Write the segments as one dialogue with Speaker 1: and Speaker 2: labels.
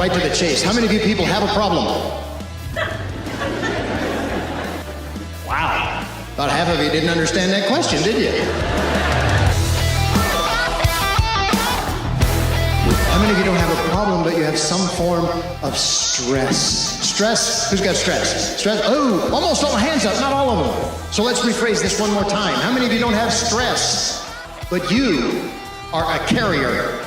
Speaker 1: right to the chase. How many of you people have a problem? Wow. About half of you didn't understand that question, did you? How many of you don't have a problem, but you have some form of stress? Stress? Who's got stress? Stress? Oh, almost all hands up, not all of them. So let's rephrase this one more time. How many of you don't have stress, but you are a carrier?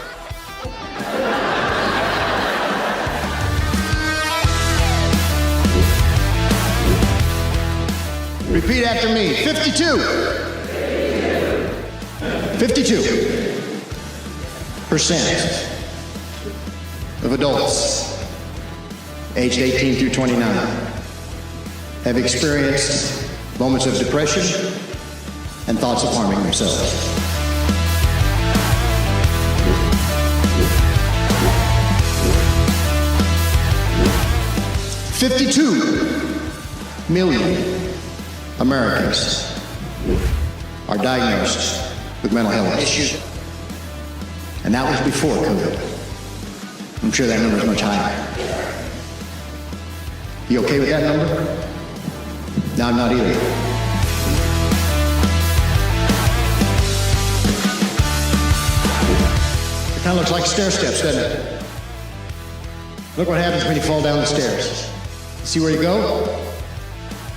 Speaker 1: Repeat after me. 52. 52% of adults aged 18 through 29 have experienced moments of depression and thoughts of harming themselves. $52 million Americans are diagnosed with mental health issues. And that was before COVID. I'm sure that number is much higher. You okay with that number? No, I'm not either. It kind of looks like stair steps, doesn't it? Look what happens when you fall down the stairs. See where you go?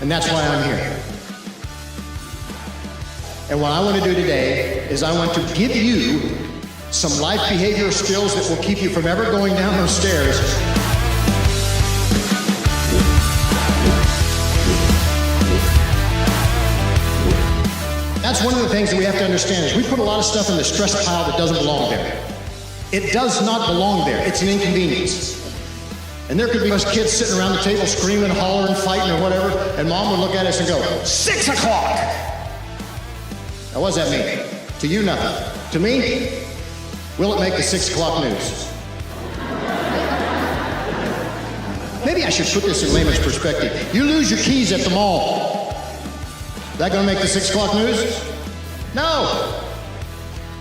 Speaker 1: And that's why I'm here. And what I want to do today is I want to give you some life behavioral skills that will keep you from ever going down those stairs. That's one of the things that we have to understand is we put a lot of stuff in the stress pile that doesn't belong there. It does not belong there. It's an inconvenience. And there could be us kids sitting around the table screaming, hollering, fighting, or whatever, and mom would look at us and go, 6 o'clock! Now, what does that mean? To you, nothing. To me, will it make the 6 o'clock news? Maybe I should put this in layman's perspective. You lose your keys at the mall. Is that going to make the 6 o'clock news? No.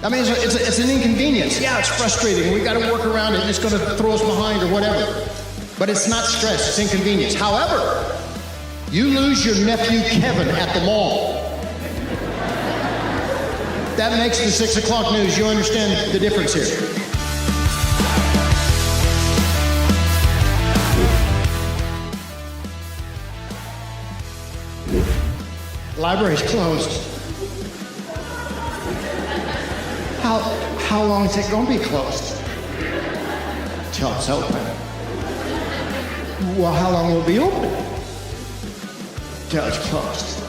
Speaker 1: I mean, it's an inconvenience. Yeah, it's frustrating. We've got to work around it. It's going to throw us behind or whatever. But it's not stress. It's inconvenience. However, you lose your nephew Kevin at the mall. That makes the 6 o'clock news. You understand the difference here. The library's closed. How long is it going to be closed? Till it's open. Well, how long will it be open? Till it's closed.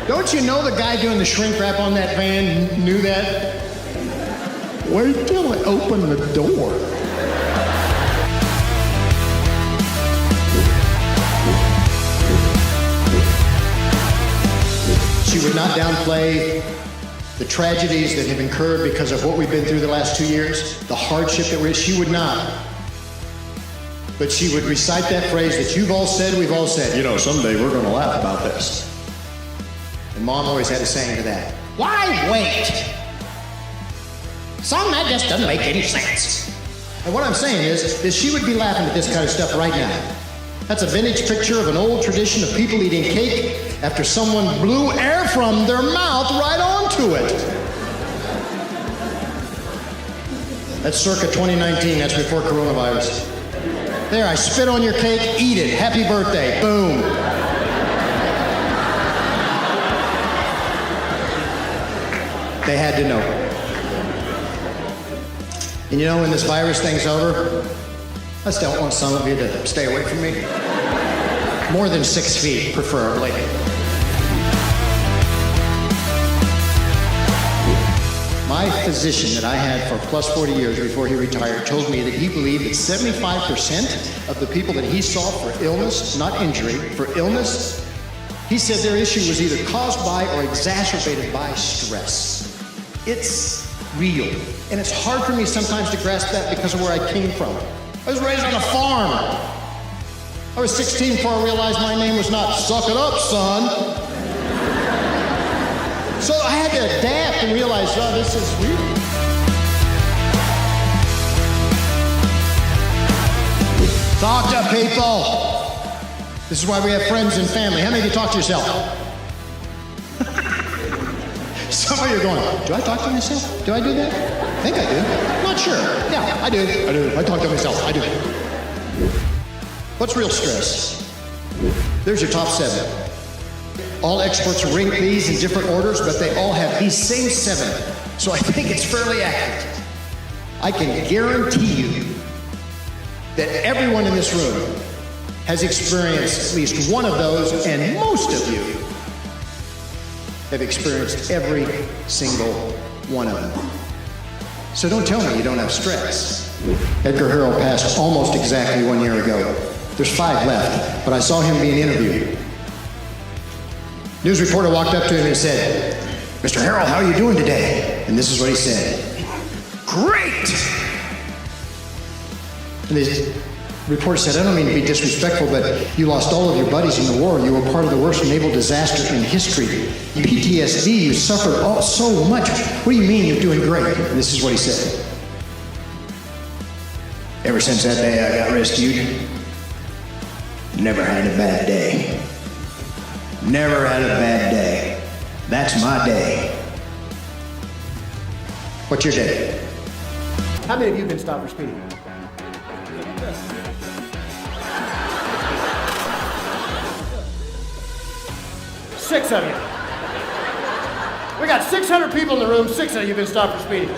Speaker 1: Don't you know the guy doing the shrink wrap on that van knew that? Wait till I open the door. She would not downplay the tragedies that have incurred because of what we've been through the last 2 years, the hardship that she would not. But she would recite that phrase that you've all said, we've all said, you know, someday we're going to laugh about this. And mom always had a saying to that. Why wait? Son, that just doesn't make any sense. And what I'm saying is she would be laughing at this kind of stuff right now. That's a vintage picture of an old tradition of people eating cake after someone blew air from their mouth right onto it. That's circa 2019, that's before coronavirus. There, I spit on your cake, eat it, happy birthday, boom. They had to know. And you know, when this virus thing's over, I just don't want some of you to stay away from me. More than 6 feet, preferably. My physician that I had for plus 40 years before he retired told me that he believed that 75% of the people that he saw for illness, not injury, for illness, he said their issue was either caused by or exacerbated by stress. It's real. And it's hard for me sometimes to grasp that because of where I came from. I was raised on a farm. I was 16 before I realized my name was not Suck It Up, Son. So I had to adapt and realize, oh, this is real. Talk to people. This is why we have friends and family. How many of you talk to yourself? Some of you are going, do I talk to myself? Do I do that? I think I do. Not sure. Yeah, I do. I talk to myself. I do. What's real stress? There's your top 7. All experts rank these in different orders, but they all have these same 7. So I think it's fairly accurate. I can guarantee you that everyone in this room has experienced at least one of those, and most of you have experienced every single one of them. So don't tell me you don't have stress. Edgar Harrell passed almost exactly 1 year ago. There's 5 left, but I saw him being interviewed. News reporter walked up to him and said, Mr. Harrell, how are you doing today? And this is what he said. Great! And the reporter said, I don't mean to be disrespectful, but you lost all of your buddies in the war. You were part of the worst naval disaster in history. PTSD, you suffered so much. What do you mean you're doing great? And this is what he said. Ever since that day I got rescued, never had a bad day. Never had a bad day. That's my day. What's your day? How many of you can stop for speeding? Six of you. We got 600 people in the room, 6 of you can stop for speeding.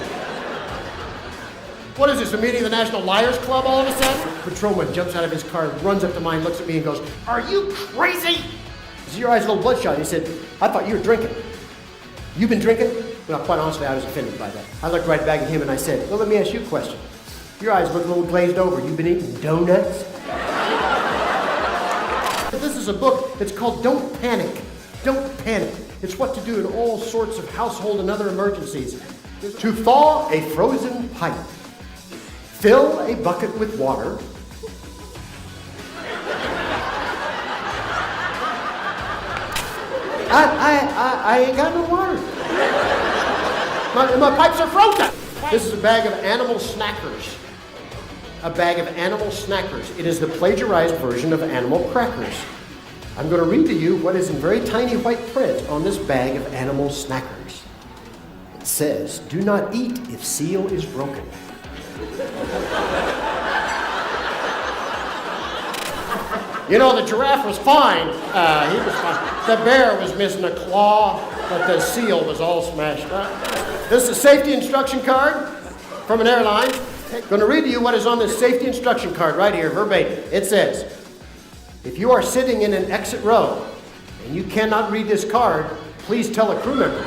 Speaker 1: What is this, a meeting of the National Liars Club all of a sudden? Patrolman jumps out of his car, runs up to mine, looks at me and goes, are you crazy? Is your eyes a little bloodshot? He said, I thought you were drinking. You've been drinking? Well, quite honestly, I was offended by that. I looked right back at him and I said, well, let me ask you a question. Your eyes look a little glazed over. You've been eating donuts? This is a book. It's called Don't Panic. Don't panic. It's what to do in all sorts of household and other emergencies. To thaw a frozen pipe. Fill a bucket with water. I ain't got no water. My pipes are frozen. This is a bag of animal snackers. A bag of animal snackers. It is the plagiarized version of animal crackers. I'm going to read to you what is in very tiny white print on this bag of animal snackers. It says, do not eat if seal is broken. You know, the giraffe was fine. He was fine. The bear was missing a claw, but the seal was all smashed up. This is a safety instruction card from an airline. I'm going to read to you what is on this safety instruction card right here, verbatim. It says, if you are sitting in an exit row and you cannot read this card, please tell a crew member.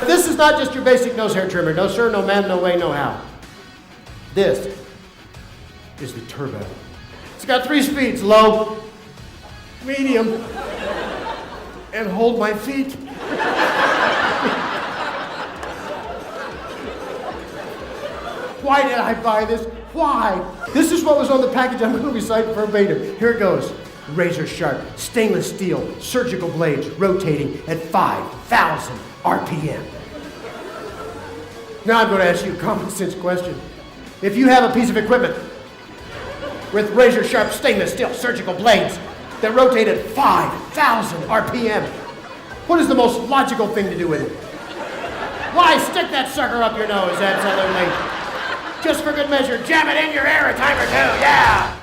Speaker 1: This is not just your basic nose hair trimmer. No sir, no ma'am, no way, no how. This is the turbo. It's got 3 speeds, low, medium, and hold my feet. Why did I buy this? Why? This is what was on the package. I'm going to recite verbatim. Here it goes. Razor sharp, stainless steel, surgical blades rotating at 5,000 RPM. Now I'm going to ask you a common sense question. If you have a piece of equipment with razor sharp stainless steel surgical blades that rotate at 5,000 RPM, what is the most logical thing to do with it? Why, stick that sucker up your nose, absolutely. Just for good measure, jam it in your hair a time or two, yeah!